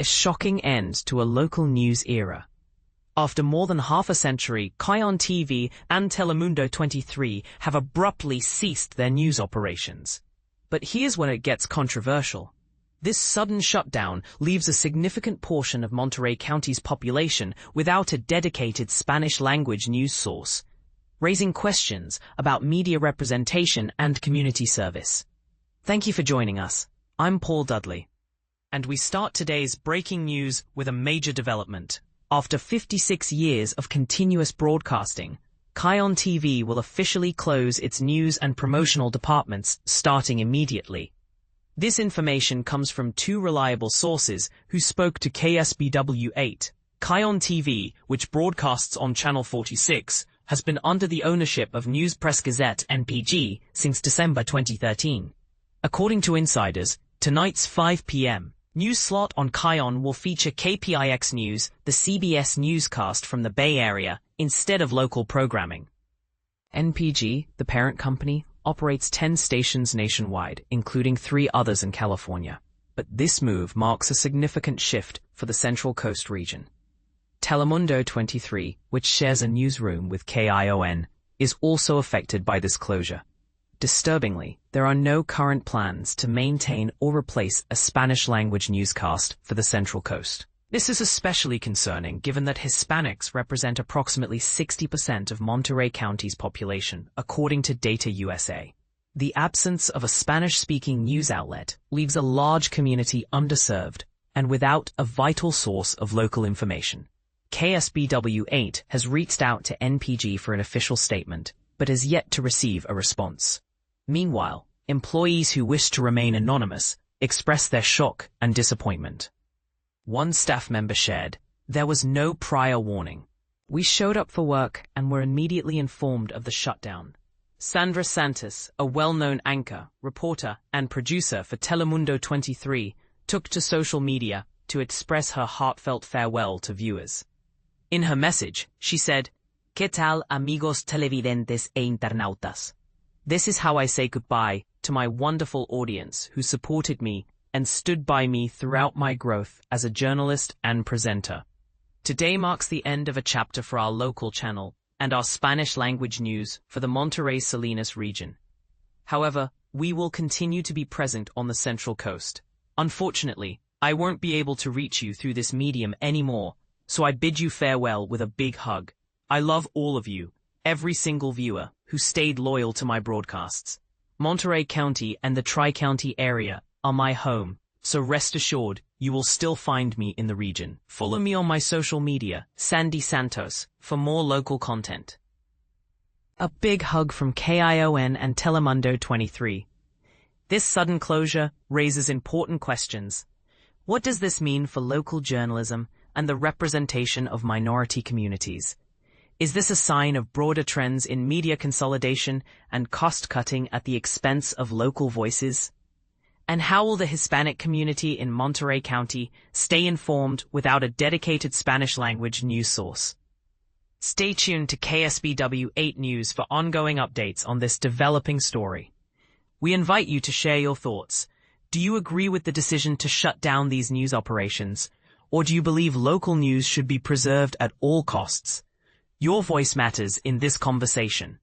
A shocking end to a local news era. After more than half a century, KION TV and Telemundo 23 have abruptly ceased their news operations. But here's when it gets controversial. This sudden shutdown leaves a significant portion of Monterey County's population without a dedicated Spanish-language news source, raising questions about media representation and community service. Thank you for joining us. I'm Paul Dudley. And we start today's breaking news with a major development. After 56 years of continuous broadcasting, KION TV will officially close its news and promotional departments starting immediately. This information comes from two reliable sources who spoke to KSBW8. KION TV, which broadcasts on Channel 46, has been under the ownership of News Press Gazette (NPG) since December 2013. According to insiders, tonight's 5 p.m. news slot on KION will feature KPIX News, the CBS newscast from the Bay Area, instead of local programming. NPG, the parent company, operates 10 stations nationwide, including 3 others in California. But this move marks a significant shift for the Central Coast region. Telemundo 23, which shares a newsroom with KION, is also affected by this closure. Disturbingly, there are no current plans to maintain or replace a Spanish-language newscast for the Central Coast. This is especially concerning given that Hispanics represent approximately 60% of Monterey County's population, according to Data USA. The absence of a Spanish-speaking news outlet leaves a large community underserved and without a vital source of local information. KSBW8 has reached out to NPG for an official statement, but has yet to receive a response. Meanwhile, employees who wish to remain anonymous express their shock and disappointment. One staff member shared, "There was no prior warning. We showed up for work and were immediately informed of the shutdown." Sandra Santos, a well-known anchor, reporter, and producer for Telemundo 23, took to social media to express her heartfelt farewell to viewers. In her message, she said, "¿Qué tal, amigos televidentes e internautas? This is how I say goodbye to my wonderful audience who supported me and stood by me throughout my growth as a journalist and presenter. Today marks the end of a chapter for our local channel and our Spanish-language news for the Monterey-Salinas region. However, we will continue to be present on the Central Coast. Unfortunately, I won't be able to reach you through this medium anymore, so I bid you farewell with a big hug. I love all of you, every single viewer who stayed loyal to my broadcasts. Monterey County and the Tri-County area are my home, so rest assured you will still find me in the region. Follow me on my social media, Sandy Santos, for more local content." A big hug from KION and Telemundo 23. This sudden closure raises important questions. What does this mean for local journalism and the representation of minority communities? Is this a sign of broader trends in media consolidation and cost-cutting at the expense of local voices? And how will the Hispanic community in Monterey County stay informed without a dedicated Spanish-language news source? Stay tuned to KSBW8 News for ongoing updates on this developing story. We invite you to share your thoughts. Do you agree with the decision to shut down these news operations, or do you believe local news should be preserved at all costs? Your voice matters in this conversation.